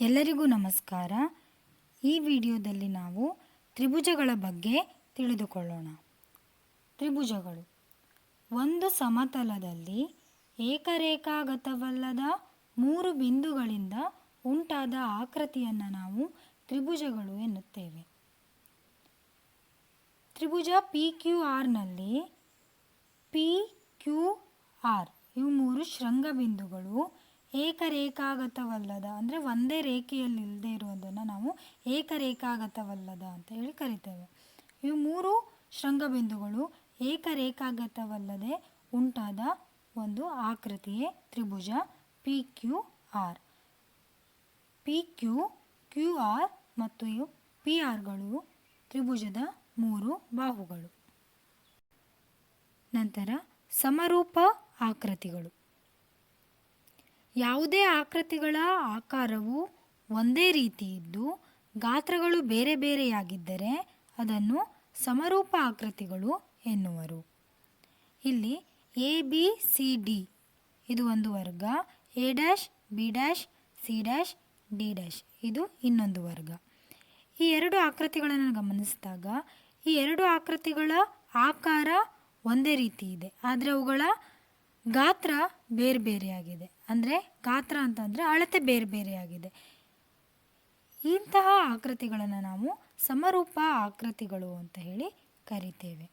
ಎಲ್ಲರಿಗೂ ನಮಸ್ಕಾರ. ಈ ವಿಡಿಯೋದಲ್ಲಿ ನಾವು ತ್ರಿಭುಜಗಳ ಬಗ್ಗೆ ತಿಳಿದುಕೊಳ್ಳೋಣ. ತ್ರಿಭುಜಗಳು ಒಂದು ಸಮತಲದಲ್ಲಿ ಏಕರೇಖಾಗತವಲ್ಲದ ಮೂರು ಬಿಂದುಗಳಿಂದ ಉಂಟಾದ ಆಕೃತಿಯನ್ನು ನಾವು ತ್ರಿಭುಜಗಳು ಎನ್ನುತ್ತೇವೆ. ತ್ರಿಭುಜ PQRನಲ್ಲಿ PQR ಇವು ಮೂರು ಶೃಂಗಬಿಂದುಗಳು ಏಕರೇಖಾಗತವಲ್ಲದ ಅಂದರೆ ಒಂದೇ ರೇಖೆಯಲ್ಲಿ ಇಲ್ಲದೆ ಇರುವುದನ್ನು ನಾವು ಏಕರೇಖಾಗತವಲ್ಲದ ಅಂತ ಹೇಳಿ ಕರಿತೇವೆ. ಇವು ಮೂರು ಶೃಂಗಬಿಂದುಗಳು ಏಕರೇಖಾಗತವಲ್ಲದೆ ಉಂಟಾದ ಒಂದು ಆಕೃತಿಯೇ ತ್ರಿಭುಜ PQR. QR ಮತ್ತು PRಗಳು ತ್ರಿಭುಜದ ಮೂರು ಬಾಹುಗಳು. ನಂತರ ಸಮರೂಪ ಆಕೃತಿಗಳು. ಯಾವುದೇ ಆಕೃತಿಗಳ ಆಕಾರವು ಒಂದೇ ರೀತಿ ಇದ್ದು ಗಾತ್ರಗಳು ಬೇರೆ ಬೇರೆಯಾಗಿದ್ದರೆ ಅದನ್ನು ಸಮರೂಪ ಆಕೃತಿಗಳು ಎನ್ನುವರು. ಇಲ್ಲಿ ABCD ಇದು ಒಂದು ವರ್ಗ, A', B', C', D' ಇದು ಇನ್ನೊಂದು ವರ್ಗ. ಈ ಎರಡು ಆಕೃತಿಗಳನ್ನು ಗಮನಿಸಿದಾಗ ಈ ಎರಡು ಆಕೃತಿಗಳ ಆಕಾರ ಒಂದೇ ರೀತಿ ಇದೆ, ಆದರೆ ಅವುಗಳ ಗಾತ್ರ ಬೇರೆ ಬೇರೆಯಾಗಿದೆ. ಅಂದರೆ ಗಾತ್ರ ಅಂತಂದರೆ ಅಳತೆ ಬೇರೆ ಬೇರೆಯಾಗಿದೆ. ಇಂತಹ ಆಕೃತಿಗಳನ್ನು ನಾವು ಸಮರೂಪ ಆಕೃತಿಗಳು ಅಂತ ಹೇಳಿ ಕರಿತೇವೆ.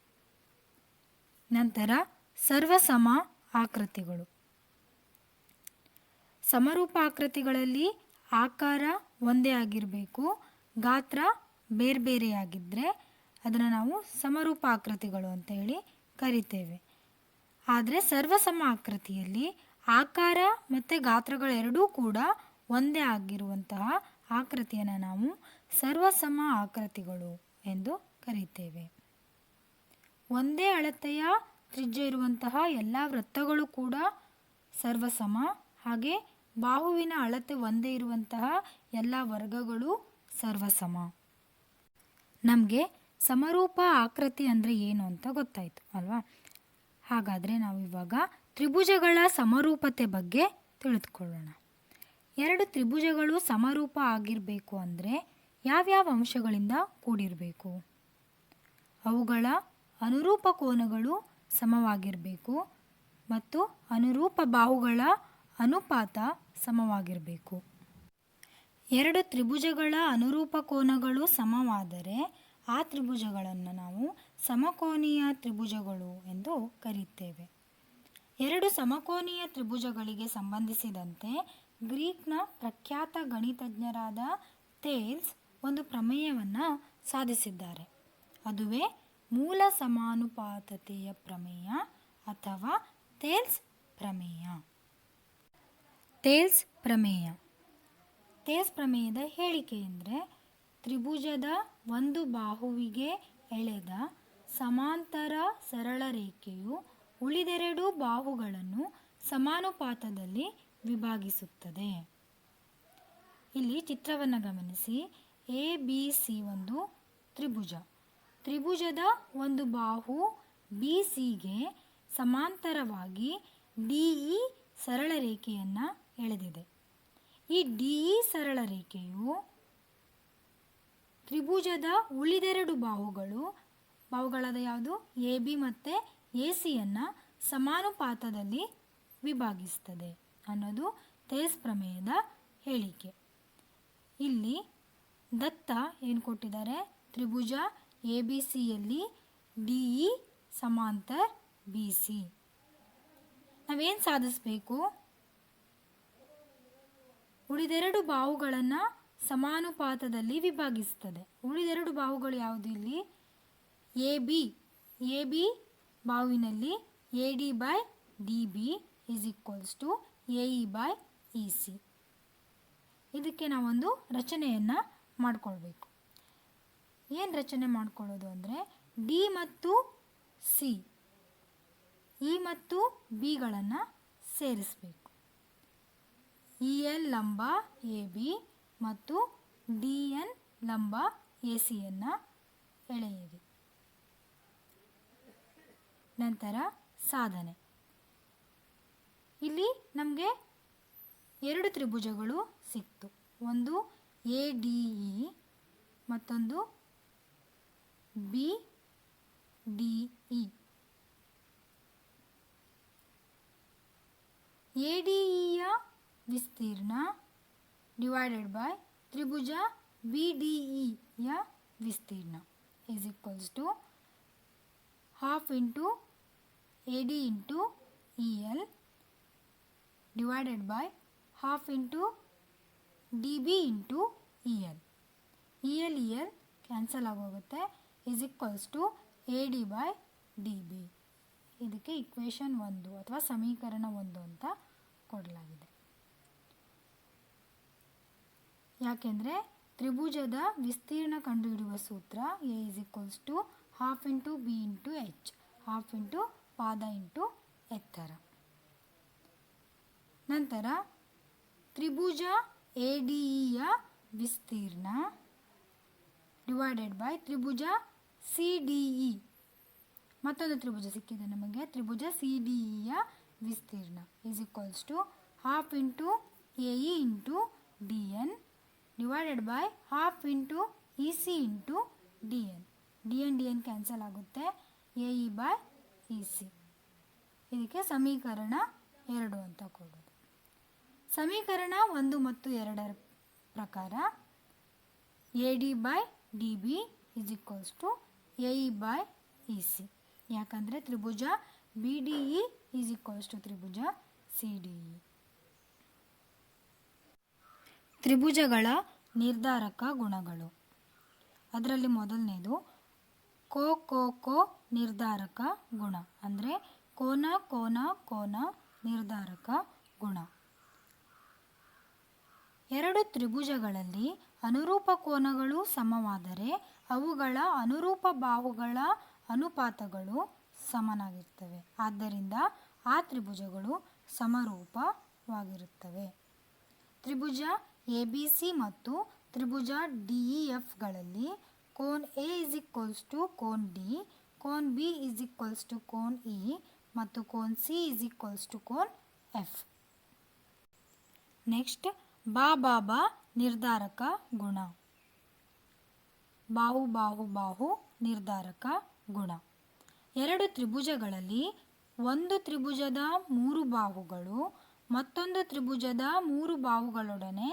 ನಂತರ ಸರ್ವಸಮ ಆಕೃತಿಗಳು. ಸಮರೂಪ ಆಕೃತಿಗಳಲ್ಲಿ ಆಕಾರ ಒಂದೇ ಆಗಿರಬೇಕು, ಗಾತ್ರ ಬೇರೆ ಬೇರೆಯಾಗಿದ್ದರೆ ಅದನ್ನು ನಾವು ಸಮರೂಪ ಆಕೃತಿಗಳು ಅಂತ ಹೇಳಿ ಕರಿತೇವೆ. ಆದರೆ ಸರ್ವಸಮ ಆಕೃತಿಯಲ್ಲಿ ಆಕಾರ ಮತ್ತು ಗಾತ್ರಗಳೆರಡೂ ಕೂಡ ಒಂದೇ ಆಗಿರುವಂತಹ ಆಕೃತಿಯನ್ನು ನಾವು ಸರ್ವಸಮ ಆಕೃತಿಗಳು ಎಂದು ಕರೀತೇವೆ. ಒಂದೇ ಅಳತೆಯ ತ್ರಿಜ್ಯ ಇರುವಂತಹ ಎಲ್ಲ ವೃತ್ತಗಳು ಕೂಡ ಸರ್ವಸಮ, ಹಾಗೆ ಬಾಹುವಿನ ಅಳತೆ ಒಂದೇ ಇರುವಂತಹ ಎಲ್ಲ ವರ್ಗಗಳು ಸರ್ವಸಮ. ನಮಗೆ ಸಮರೂಪ ಆಕೃತಿ ಅಂದರೆ ಏನು ಅಂತ ಗೊತ್ತಾಯಿತು ಅಲ್ವಾ? ಹಾಗಾದರೆ ನಾವು ಇವಾಗ ತ್ರಿಭುಜಗಳ ಸಮರೂಪತೆ ಬಗ್ಗೆ ತಿಳಿದುಕೊಳ್ಳೋಣ. ಎರಡು ತ್ರಿಭುಜಗಳು ಸಮರೂಪ ಆಗಿರಬೇಕು ಅಂದರೆ ಯಾವ್ಯಾವ ಅಂಶಗಳಿಂದ ಕೂಡಿರಬೇಕು? ಅವುಗಳ ಅನುರೂಪ ಕೋನಗಳು ಸಮವಾಗಿರಬೇಕು ಮತ್ತು ಅನುರೂಪ ಬಾಹುಗಳ ಅನುಪಾತ ಸಮವಾಗಿರಬೇಕು. ಎರಡು ತ್ರಿಭುಜಗಳ ಅನುರೂಪ ಕೋನಗಳು ಸಮವಾದರೆ ಆ ತ್ರಿಭುಜಗಳನ್ನು ನಾವು ಸಮಕೋನೀಯ ತ್ರಿಭುಜಗಳು ಎಂದು ಕರೆಯುತ್ತೇವೆ. ಎರಡು ಸಮಕೋನೀಯ ತ್ರಿಭುಜಗಳಿಗೆ ಸಂಬಂಧಿಸಿದಂತೆ ಗ್ರೀಕ್ನ ಪ್ರಖ್ಯಾತ ಗಣಿತಜ್ಞರಾದ ಥೇಲ್ಸ್ ಒಂದು ಪ್ರಮೇಯವನ್ನು ಸಾಧಿಸಿದ್ದಾರೆ. ಅದುವೇ ಮೂಲ ಸಮಾನುಪಾತತೆಯ ಪ್ರಮೇಯ ಅಥವಾ ಥೇಲ್ಸ್ ಪ್ರಮೇಯ. ಥೇಲ್ಸ್ ಪ್ರಮೇಯದ ಹೇಳಿಕೆ ಎಂದರೆ ತ್ರಿಭುಜದ ಒಂದು ಬಾಹುವಿಗೆ ಎಳೆದ ಸಮಾಂತರ ಸರಳ ರೇಖೆಯು ಉಳಿದೆರಡು ಬಾಹುಗಳನ್ನು ಸಮಾನುಪಾತದಲ್ಲಿ ವಿಭಾಗಿಸುತ್ತದೆ. ಇಲ್ಲಿ ಚಿತ್ರವನ್ನು ಗಮನಿಸಿ. ABC ಒಂದು ತ್ರಿಭುಜ. ತ್ರಿಭುಜದ ಒಂದು ಬಾಹು BCಗೆ ಸಮಾಂತರವಾಗಿ DE ಸರಳ ರೇಖೆಯನ್ನು ಎಳೆದಿದೆ. ಈ DE ಸರಳ ರೇಖೆಯು ತ್ರಿಭುಜದ ಉಳಿದೆರಡು ಬಾಹುಗಳಾದ ಯಾವುದು AB ಮತ್ತು ACಯನ್ನು ಸಮಾನುಪಾತದಲ್ಲಿ ವಿಭಾಗಿಸ್ತದೆ ಅನ್ನೋದು ಥೇಲ್ಸ್ ಪ್ರಮೇಯದ ಹೇಳಿಕೆ. ಇಲ್ಲಿ ದತ್ತ ಏನು ಕೊಟ್ಟಿದ್ದಾರೆ? ತ್ರಿಭುಜ ABCಯಲ್ಲಿ DE ಸಮಾಂತರ BC. ನಾವೇನು ಸಾಧಿಸಬೇಕು? ಉಳಿದೆರಡು ಬಾಹುಗಳನ್ನು ಸಮಾನುಪಾತದಲ್ಲಿ ವಿಭಾಗಿಸ್ತದೆ. ಉಳಿದೆರಡು ಬಾಹುಗಳು ಯಾವುದು? ಇಲ್ಲಿ AB ಬಾಹುವಿನಲ್ಲಿ AD/DB = AE/EC. ಇದಕ್ಕೆ ನಾವೊಂದು ರಚನೆಯನ್ನು ಮಾಡಿಕೊಳ್ಬೇಕು. ಏನು ರಚನೆ ಮಾಡಿಕೊಳ್ಳೋದು ಅಂದರೆ D ಮತ್ತು C, E ಮತ್ತು Bಗಳನ್ನು ಸೇರಿಸಬೇಕು. EL ಲಂಬ AB ಮತ್ತು DN ಲಂಬ ACಯನ್ನು ಎಳೆಯಿರಿ. ನಂತರ ಸಾಧನೆ. ಇಲ್ಲಿ ನಮಗೆ ಎರಡು ತ್ರಿಭುಜಗಳು ಸಿಕ್ತು. ಒಂದು ADE ಮತ್ತೊಂದು BDE. ADEಯ ವಿಸ್ತೀರ್ಣ ಡಿವೈಡೆಡ್ ಬೈ ತ್ರಿಭುಜ BDEಯ ವಿಸ್ತೀರ್ಣ is equals to half into AD into EL divided by half into DB into EL. EL cancel ಆಗೋಗುತ್ತೆ is equals to AD by DB. ಇದಕ್ಕೆ ಇಕ್ವೇಷನ್ 1 ಅಥವಾ ಸಮೀಕರಣ 1 ಅಂತ ಕೊಡಲಾಗಿದೆ. ಯಾಕೆಂದರೆ ತ್ರಿಭುಜದ ವಿಸ್ತೀರ್ಣ ಕಂಡುಹಿಡಿಯುವ ಸೂತ್ರ A is equals to half into B into H, half into ಪಾದ ಇಂಟು ಎತ್ತರ. ನಂತರ ತ್ರಿಭುಜ ADEಯ ವಿಸ್ತೀರ್ಣ ಡಿವೈಡೆಡ್ ಬೈ ತ್ರಿಭುಜ CDE. ಮತ್ತೊಂದು ತ್ರಿಭುಜ ಸಿಕ್ಕಿದೆ ನಮಗೆ, ತ್ರಿಭುಜ CDEಯ ವಿಸ್ತೀರ್ಣ is equals to half into AE into DN divided by half into EC into DN. DN cancel ಆಗುತ್ತೆ, AE ಬೈ EC. ಇದಕ್ಕೆ ಸಮೀಕರಣ 2 ಅಂತ ಕೊಡೋದು. ಸಮೀಕರಣ 1 ಮತ್ತು 2 ಪ್ರಕಾರ AD by DB is equals to AE by EC. ಯಾಕಂದರೆ ತ್ರಿಭುಜ BDE ಈಸ್ ಈಕ್ವಲ್ಸ್ ಟು ತ್ರಿಭುಜ CDE. ತ್ರಿಭುಜಗಳ ನಿರ್ಧಾರಕ ಗುಣಗಳು. ಅದರಲ್ಲಿ ಮೊದಲನೇದು ಕೋ ನಿರ್ಧಾರಕ ಗುಣ, ಅಂದರೆ ಕೋನ ನಿರ್ಧಾರಕ ಗುಣ. ಎರಡು ತ್ರಿಭುಜಗಳಲ್ಲಿ ಅನುರೂಪ ಕೋನಗಳು ಸಮವಾದರೆ ಅವುಗಳ ಅನುರೂಪ ಬಾಹುಗಳ ಅನುಪಾತಗಳು ಸಮನಾಗಿರ್ತವೆ. ಆದ್ದರಿಂದ ಆ ತ್ರಿಭುಜಗಳು ಸಮರೂಪವಾಗಿರುತ್ತವೆ. ತ್ರಿಭುಜ ABC ಮತ್ತು ತ್ರಿಭುಜ DEFಗಳಲ್ಲಿ ಕೋನ್ A ಇಸ್ ಈಕ್ವಲ್ಸ್ ಟು ಕೋನ್ D, ಕೋನ್ B ಇಸ್ ಈಕ್ವಲ್ಸ್ ಟು ಕೋನ್ E ಮತ್ತು ಕೋನ್ C ಇಸ್ ಈಕ್ವಲ್ಸ್ ಟು ಕೋನ್ F. ನೆಕ್ಸ್ಟ್ ಬಾ ನಿರ್ಧಾರಕ ಗುಣ. ಬಾಹು ನಿರ್ಧಾರಕ ಗುಣ. ಎರಡು ತ್ರಿಭುಜಗಳಲ್ಲಿ ಒಂದು ತ್ರಿಭುಜದ 3 ಬಾಹುಗಳು ಮತ್ತೊಂದು ತ್ರಿಭುಜದ 3 ಬಾಹುಗಳೊಡನೆ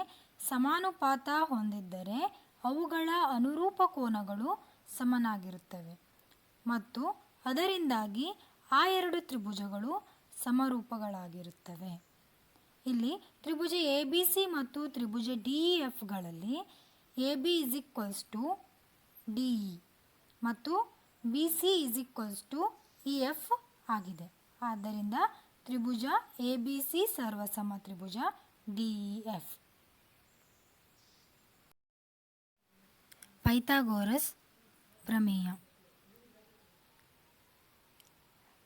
ಸಮಾನುಪಾತ ಹೊಂದಿದ್ದರೆ ಅವುಗಳ ಅನುರೂಪ ಕೋನಗಳು ಸಮನಾಗಿರುತ್ತವೆ ಮತ್ತು ಅದರಿಂದಾಗಿ ಆ ಎರಡು ತ್ರಿಭುಜಗಳು ಸಮರೂಪಗಳಾಗಿರುತ್ತವೆ. ಇಲ್ಲಿ ತ್ರಿಭುಜ ABC ಮತ್ತು ತ್ರಿಭುಜ DEFಗಳಲ್ಲಿ AB is equals to DE ಮತ್ತು BC is equals to EF ಆಗಿದೆ. ಆದ್ದರಿಂದ ತ್ರಿಭುಜ ABC ಸರ್ವಸಮ ತ್ರಿಭುಜ DEF. ಪೈಥಾಗೋರಸ್ ಪ್ರಮೇಯ.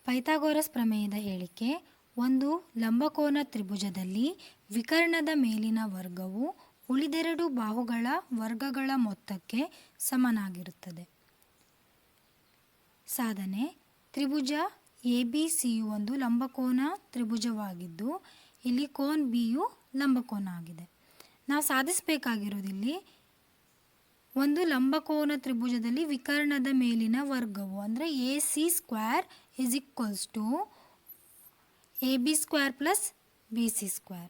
ಪೈಥಾಗೋರಸ್ ಪ್ರಮೇಯದ ಹೇಳಿಕೆ: ಒಂದು ಲಂಬಕೋನ ತ್ರಿಭುಜದಲ್ಲಿ ವಿಕರ್ಣದ ಮೇಲಿನ ವರ್ಗವು ಉಳಿದೆರಡು ಬಾಹುಗಳ ವರ್ಗಗಳ ಮೊತ್ತಕ್ಕೆ ಸಮನಾಗಿರುತ್ತದೆ. ಸಾಧನೆ: ತ್ರಿಭುಜ ABCಯು ಒಂದು ಲಂಬಕೋನ ತ್ರಿಭುಜವಾಗಿದ್ದು ಇಲ್ಲಿ ಕೋನ್ Bಯು ಲಂಬಕೋನ ಆಗಿದೆ. ನಾವು ಸಾಧಿಸಬೇಕಾಗಿರೋದಿಲ್ಲಿ ಒಂದು ಲಂಬಕೋನ ತ್ರಿಭುಜದಲ್ಲಿ ವಿಕರ್ಣದ ಮೇಲಿನ ವರ್ಗವು ಅಂದರೆ AC² is equals to AB² plus BC².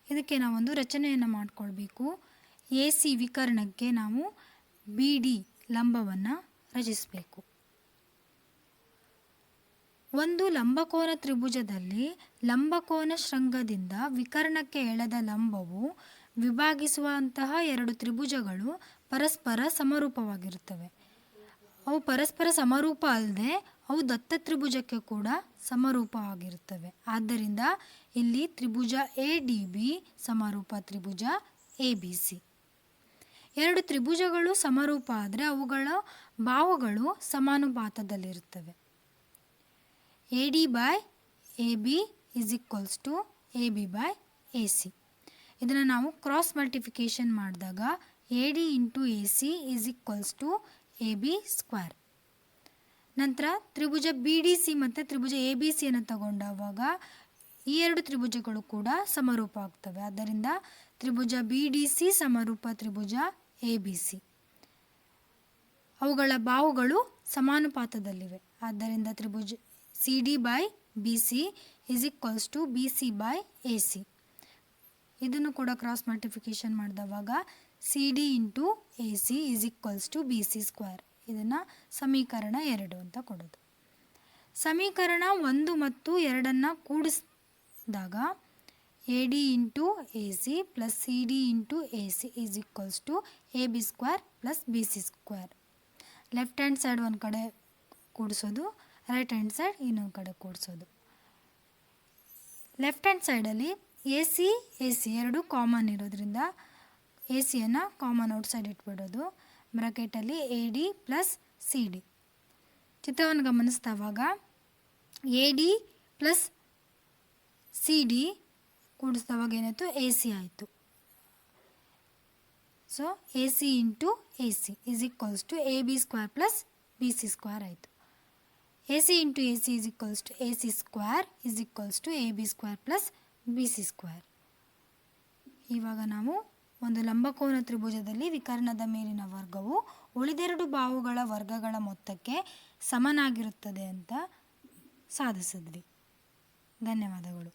ಇದಕ್ಕೆ ನಾವೊಂದು ರಚನೆಯನ್ನು ಮಾಡಿಕೊಳ್ಬೇಕು. AC ವಿಕರ್ಣಕ್ಕೆ ನಾವು BD ಲಂಬವನ್ನು ರಚಿಸಬೇಕು. ಒಂದು ಲಂಬಕೋನ ತ್ರಿಭುಜದಲ್ಲಿ ಲಂಬಕೋನ ಶೃಂಗದಿಂದ ವಿಕರ್ಣಕ್ಕೆ ಎಳೆದ ಲಂಬವು ವಿಭಾಗಿಸುವಂತಹ ಎರಡು ತ್ರಿಭುಜಗಳು ಪರಸ್ಪರ ಸಮರೂಪವಾಗಿರುತ್ತವೆ. ಅವು ಪರಸ್ಪರ ಸಮರೂಪ ಅಲ್ಲದೆ ಅವು ದತ್ತ ತ್ರಿಭುಜಕ್ಕೆ ಕೂಡ ಸಮರೂಪವಾಗಿರುತ್ತವೆ. ಆದ್ದರಿಂದ ಇಲ್ಲಿ ತ್ರಿಭುಜ ADB ಸಮರೂಪ ತ್ರಿಭುಜ ABC. ಎರಡು ತ್ರಿಭುಜಗಳು ಸಮರೂಪ ಆದರೆ ಅವುಗಳ ಬಾಹುಗಳು ಸಮಾನುಪಾತದಲ್ಲಿರುತ್ತವೆ. AD by AB is equals to AB by AC. ಇದನ್ನು ನಾವು ಕ್ರಾಸ್ ಮಲ್ಟಿಫಿಕೇಶನ್ ಮಾಡಿದಾಗ AD into AC is equals to AB². ನಂತರ ತ್ರಿಭುಜ BDC ಮತ್ತು ತ್ರಿಭುಜ ABCಯನ್ನು ತಗೊಂಡಾಗ ಈ ಎರಡು ತ್ರಿಭುಜಗಳು ಕೂಡ ಸಮರೂಪ ಆಗ್ತವೆ. ಆದ್ದರಿಂದ ತ್ರಿಭುಜ ಬಿ ಡಿ ಸಿ ಸಮರೂಪ ತ್ರಿಭುಜ ಎ ಬಿ ಸಿ. ಅವುಗಳ ಬಾಹುಗಳು ಸಮಾನುಪಾತದಲ್ಲಿವೆ. ಆದ್ದರಿಂದ ತ್ರಿಭುಜ C D by B C is equals to B C by A C. ಇದನ್ನು ಕೂಡ ಕ್ರಾಸ್ ಮಲ್ಟಿಫಿಕೇಶನ್ ಮಾಡಿದವಾಗ C D into A C is equals to B C square. ಇದನ್ನು ಸಮೀಕರಣ 2 ಅಂತ ಕೊಡೋದು. ಸಮೀಕರಣ 1 ಮತ್ತು 2 ಕೂಡಿಸಿದಾಗ A D into A C plus C D into A C is equals to A B square plus B C square. Left hand side ಒಂದು ಕಡೆ ಕೂಡಿಸೋದು, ರೈಟ್ ಹ್ಯಾಂಡ್ ಸೈಡ್ ಇನ್ನೊಂದು ಕಡೆ ಕೂಡಿಸೋದು. ಲೆಫ್ಟ್ ಹ್ಯಾಂಡ್ ಸೈಡಲ್ಲಿ ಎ ಸಿ ಎರಡು common ಇರೋದ್ರಿಂದ A ಸಿಯನ್ನು ಕಾಮನ್ ಔಟ್ ಸೈಡ್ ಇಟ್ಬಿಡೋದು. ಬ್ರಾಕೆಟಲ್ಲಿ A D plus C D. ಚಿತ್ರವನ್ನು ಗಮನಿಸಿದವಾಗ A D plus C D ಕೂಡಿಸಿದವಾಗ ಏನಾಯಿತು, ಎ ಸಿ ಆಯಿತು. So A C into A C is equals to A B square plus B C square ಆಯಿತು. A C into A C is equals to A C square is equals to A B square plus B C square. ಇವಾಗ ನಾವು ಒಂದು ಲಂಬಕೋನ ತ್ರಿಭುಜದಲ್ಲಿ ವಿಕರ್ಣದ ಮೇಲಿನ ವರ್ಗವು ಉಳಿದೆರಡು ಬಾಹುಗಳ ವರ್ಗಗಳ ಮೊತ್ತಕ್ಕೆ ಸಮನಾಗಿರುತ್ತದೆ ಅಂತ ಸಾಧಿಸಿದ್ವಿ. ಧನ್ಯವಾದಗಳು.